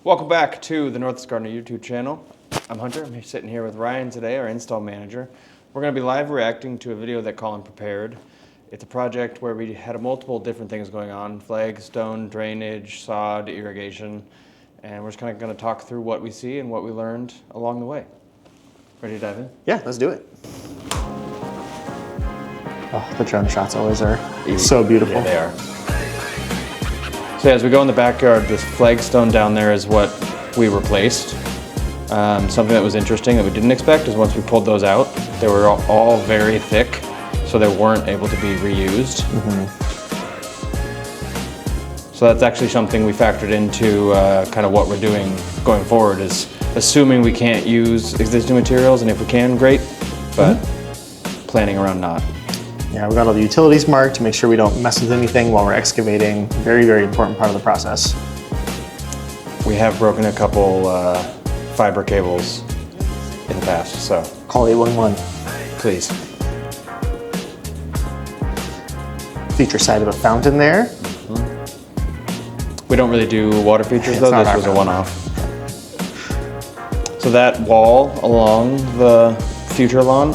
Welcome back to the North Gardener YouTube channel. I'm Hunter. I'm sitting here with Ryan today, our install manager. We're going to be live reacting to a video that Colin prepared. It's a project where we had multiple different things going on: flagstone, drainage, sod, irrigation, and we're just kind of going to talk through what we see and what we learned along the way. Ready to dive in? Yeah, let's do it. Oh, the drone shots always are so beautiful. Yeah, they are. So as we go in the backyard, this flagstone down there is what we replaced. Something that was interesting that we didn't expect is once we pulled those out, they were all very thick, so they weren't able to be reused. So that's actually something we factored into kind of what we're doing going forward, is assuming we can't use existing materials, and if we can, great, but planning around not. Yeah, we got all the utilities marked to make sure we don't mess with anything while we're excavating. Very, very important part of the process. We have broken a couple fiber cables in the past, so. Call 811. Please. Feature side of a fountain there. We don't really do water features though, this was a one-off. So that wall along the future lawn,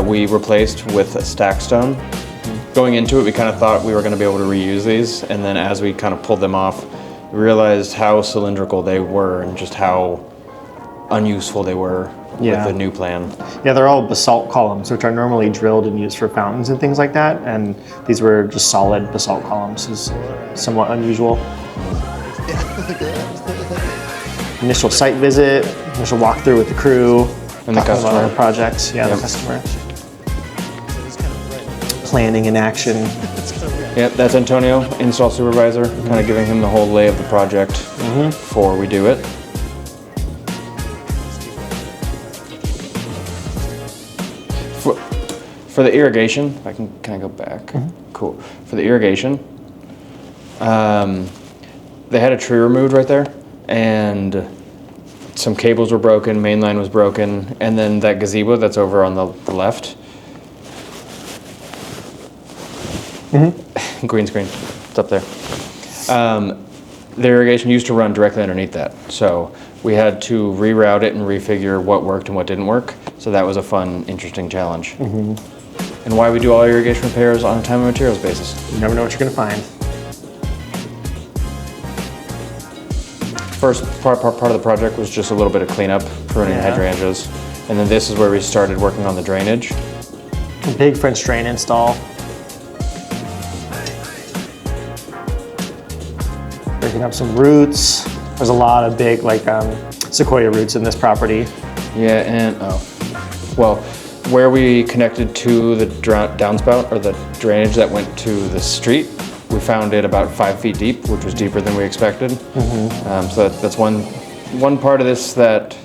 we replaced with a stack stone. Going into it, we kind of thought we were going to be able to reuse these, and then as we kind of pulled them off, we realized how cylindrical they were and just how unuseful they were with the new plan. Yeah, they're all basalt columns, which are normally drilled and used for fountains and things like that, and these were just solid basalt columns. Is somewhat unusual. Initial site visit, initial walkthrough with the crew. And the customer. Projects, the customer. Planning in action. Yep, that's Antonio, install supervisor, kind of giving him the whole lay of the project before we do it. For the irrigation, can I go back? Cool. For the irrigation, they had a tree removed right there, and some cables were broken, main line was broken, and then that gazebo that's over on the left. Green screen, it's up there. The irrigation used to run directly underneath that, so we had to reroute it and refigure what worked and what didn't work. So that was a fun, interesting challenge. And why we do all irrigation repairs on a time and materials basis. You never know what you're going to find. First part of the project was just a little bit of cleanup, pruning hydrangeas, and then this is where we started working on the drainage. A big French drain install. Breaking up some roots. There's a lot of big sequoia roots in this property. Yeah, and well, where we connected to the downspout, or the drainage that went to the street, we found it about 5 feet deep, which was deeper than we expected. So that's one part of this that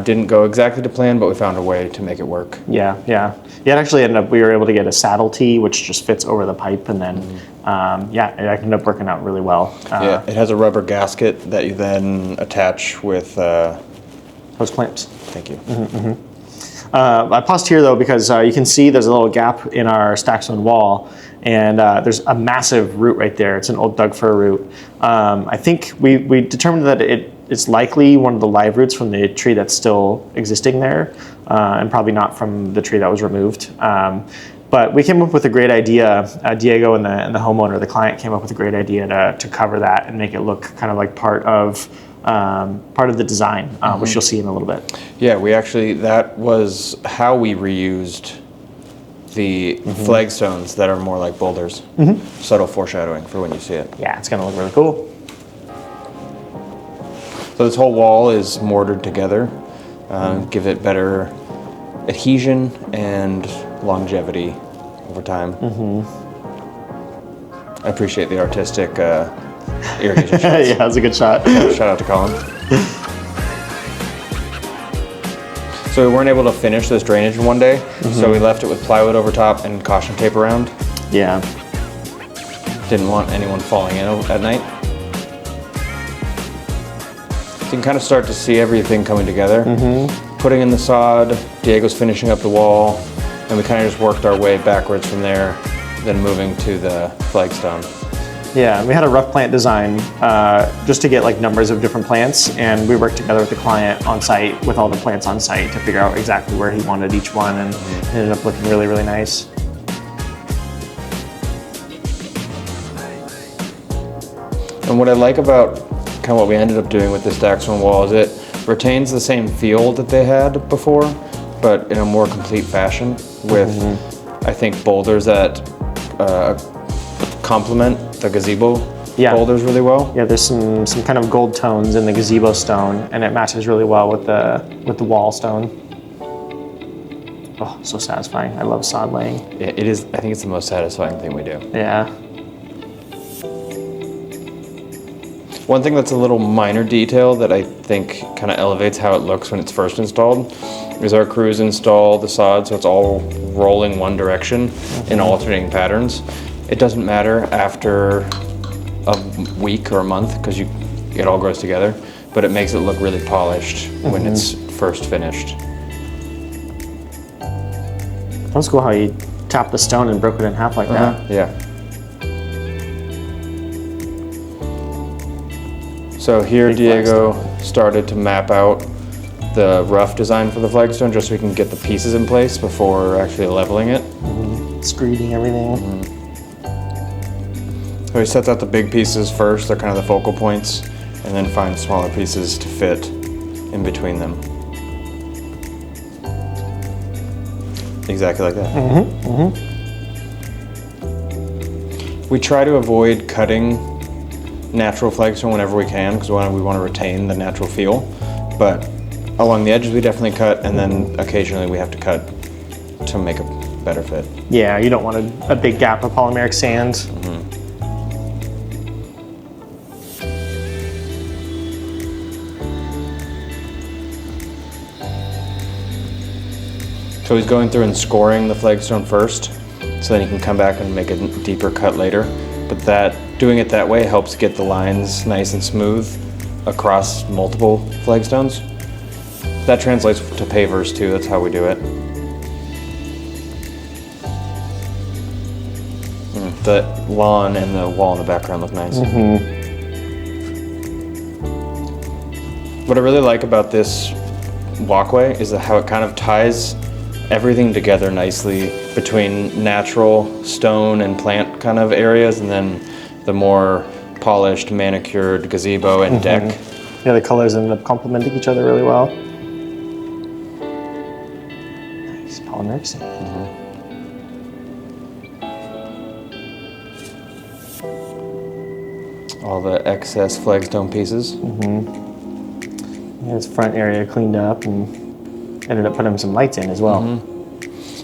didn't go exactly to plan, but we found a way to make it work. Yeah, it actually ended up, we were able to get a saddle tee, which just fits over the pipe, and then, it ended up working out really well. Yeah, it has a rubber gasket that you then attach with hose clamps. Thank you. I paused here though because you can see there's a little gap in our stackstone wall, and there's a massive root right there. It's an old Doug fir root. I think we determined that it's likely one of the live roots from the tree that's still existing there, and probably not from the tree that was removed. But we came up with a great idea. Diego and the homeowner, the client, came up with a great idea to cover that and make it look kind of like part of the design, which you'll see in a little bit. Yeah, that was how we reused the flagstones that are more like boulders. Subtle foreshadowing for when you see it. Yeah, it's gonna look really cool. So this whole wall is mortared together, give it better adhesion and longevity over time. I appreciate the artistic irrigation shots. Yeah, that's a good shot. Shout out to Colin. So we weren't able to finish this drainage in one day, so we left it with plywood over top and caution tape around. Yeah. Didn't want anyone falling in at night. So you can kind of start to see everything coming together. Putting in the sod, Diego's finishing up the wall, and we kind of just worked our way backwards from there, then moving to the flagstone. Yeah, we had a rough plant design just to get like numbers of different plants, and we worked together with the client on site with all the plants on site to figure out exactly where he wanted each one, and it ended up looking really, really nice. And what I like about kind of what we ended up doing with this Flagstone wall is it retains the same feel that they had before, but in a more complete fashion with, I think, boulders that complement the gazebo boulders really well. Yeah, there's some kind of gold tones in the gazebo stone, and it matches really well with the wall stone. Oh, so satisfying. I love sod laying. Yeah, it is. I think it's the most satisfying thing we do. Yeah. One thing that's a little minor detail that I think kind of elevates how it looks when it's first installed is our crews install the sod so it's all rolling one direction in alternating patterns. It doesn't matter after a week or a month because it all grows together, but it makes it look really polished when it's first finished. That was cool how you tapped the stone and broke it in half like that. Yeah. So here Diego started to map out the rough design for the flagstone just so we can get the pieces in place before actually leveling it. Screeding everything. So he sets out the big pieces first, they're kind of the focal points, and then finds smaller pieces to fit in between them. Exactly like that. We try to avoid cutting natural flagstone whenever we can because we want to retain the natural feel, but along the edges we definitely cut, and then occasionally we have to cut to make a better fit. Yeah, you don't want a big gap of polymeric sand. So he's going through and scoring the flagstone first, so then he can come back and make a deeper cut later. But doing it that way helps get the lines nice and smooth across multiple flagstones. That translates to pavers too, that's how we do it. The lawn and the wall in the background look nice. What I really like about this walkway is how it kind of ties everything together nicely between natural stone and plant kind of areas and then the more polished, manicured gazebo and deck. Yeah, the colors ended up complementing each other really well. Nice polymeric sand. All the excess flagstone pieces. Yeah, this front area cleaned up and ended up putting some lights in as well.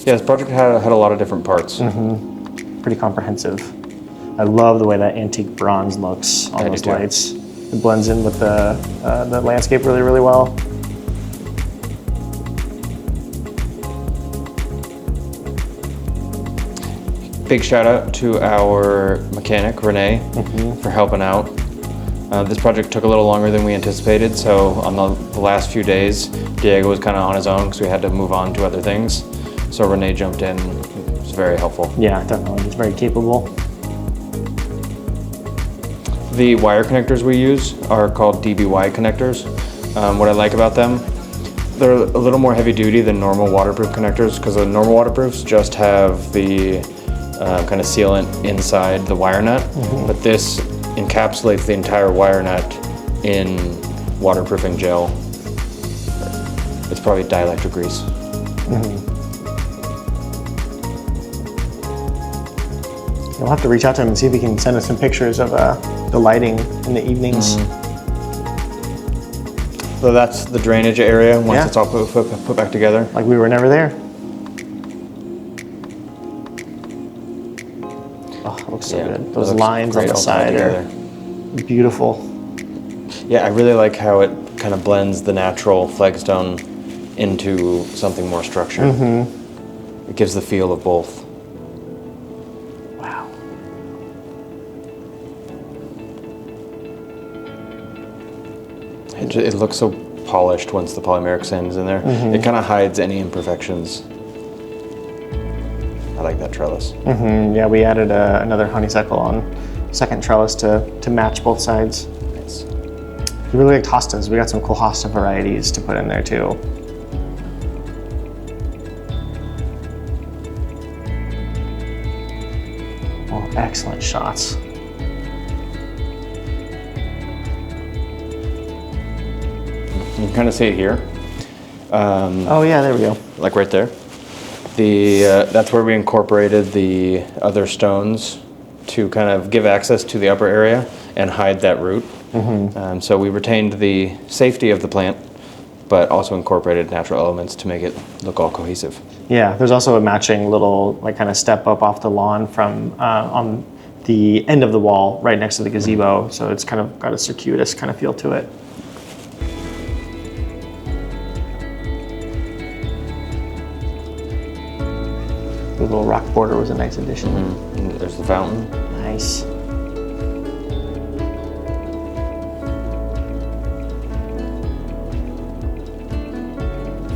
Yeah, this project had a lot of different parts. Pretty comprehensive. I love the way that antique bronze looks on those lights. It blends in with the landscape really, really well. Big shout out to our mechanic, Renee, for helping out. This project took a little longer than we anticipated, so on the last few days, Diego was kind of on his own because we had to move on to other things. So Renee jumped in, it was very helpful. Yeah, definitely, he's very capable. The wire connectors we use are called DBY connectors. What I like about them, they're a little more heavy duty than normal waterproof connectors because the normal waterproofs just have the kind of sealant inside the wire nut, but this encapsulates the entire wire nut in waterproofing gel. It's probably dielectric grease. We'll have to reach out to him and see if he can send us some pictures of the lighting in the evenings. So that's the drainage area once it's all put back together. Like we were never there. Oh, it looks so good. Those lines on the side are beautiful. Yeah, I really like how it kind of blends the natural flagstone into something more structured. It gives the feel of both. Wow. It looks so polished once the polymeric sand is in there. It kind of hides any imperfections. I like that trellis. Yeah, we added another honeysuckle on second trellis to match both sides. Nice. We really like hostas. We got some cool hosta varieties to put in there too. Oh, excellent shots. You can kind of see it here. Oh yeah, there we go. Like right there. That's where we incorporated the other stones to kind of give access to the upper area and hide that root. So we retained the safety of the plant, but also incorporated natural elements to make it look all cohesive. Yeah, there's also a matching little like kind of step up off the lawn from on the end of the wall right next to the gazebo. So it's kind of got a circuitous kind of feel to it. The little rock border was a nice addition. And there's the fountain. Nice.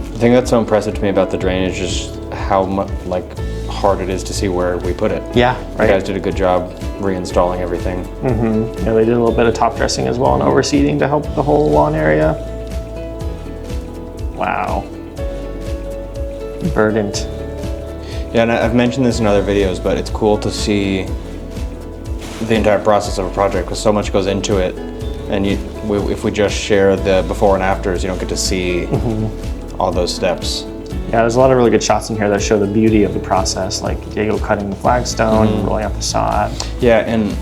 The thing that's so impressive to me about the drainage is how hard it is to see where we put it. Yeah, right. You guys did a good job reinstalling everything. Yeah, they did a little bit of top dressing as well and overseeding to help the whole lawn area. Wow. Verdant. Yeah, and I've mentioned this in other videos, but it's cool to see the entire process of a project because so much goes into it. And if we just share the before and afters, you don't get to see all those steps. Yeah, there's a lot of really good shots in here that show the beauty of the process, like Diego cutting the flagstone, rolling out the sod. Yeah, and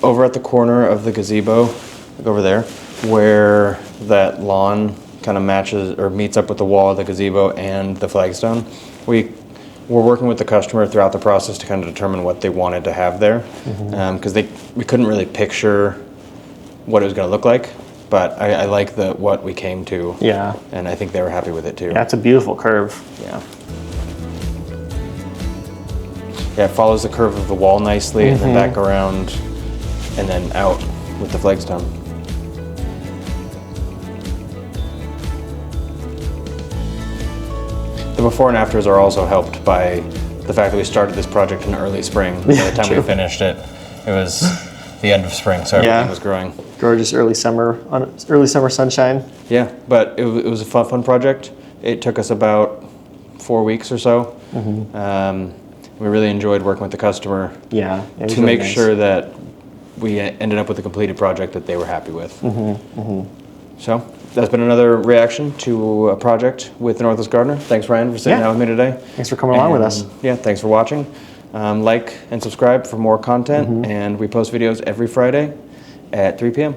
over at the corner of the gazebo, like over there, where that lawn kind of matches or meets up with the wall of the gazebo and the flagstone, we're working with the customer throughout the process to kind of determine what they wanted to have there, because we couldn't really picture what it was going to look like, but I like what we came to. Yeah. And I think they were happy with it too. Yeah, it's a beautiful curve. Yeah. Yeah, it follows the curve of the wall nicely, and then back around, and then out with the flagstone. The before and afters are also helped by the fact that we started this project in early spring. By the time we finished it, it was the end of spring, so everything was growing. Gorgeous early summer sunshine. Yeah, but it was a fun project. It took us about 4 weeks or so. We really enjoyed working with the customer. Yeah, to make sure that we ended up with a completed project that they were happy with. So that's been another reaction to a project with the Northwest Gardener. Thanks, Ryan, for sitting down with me today. Thanks for coming along with us. Yeah, thanks for watching. Like and subscribe for more content, and we post videos every Friday at 3 p.m.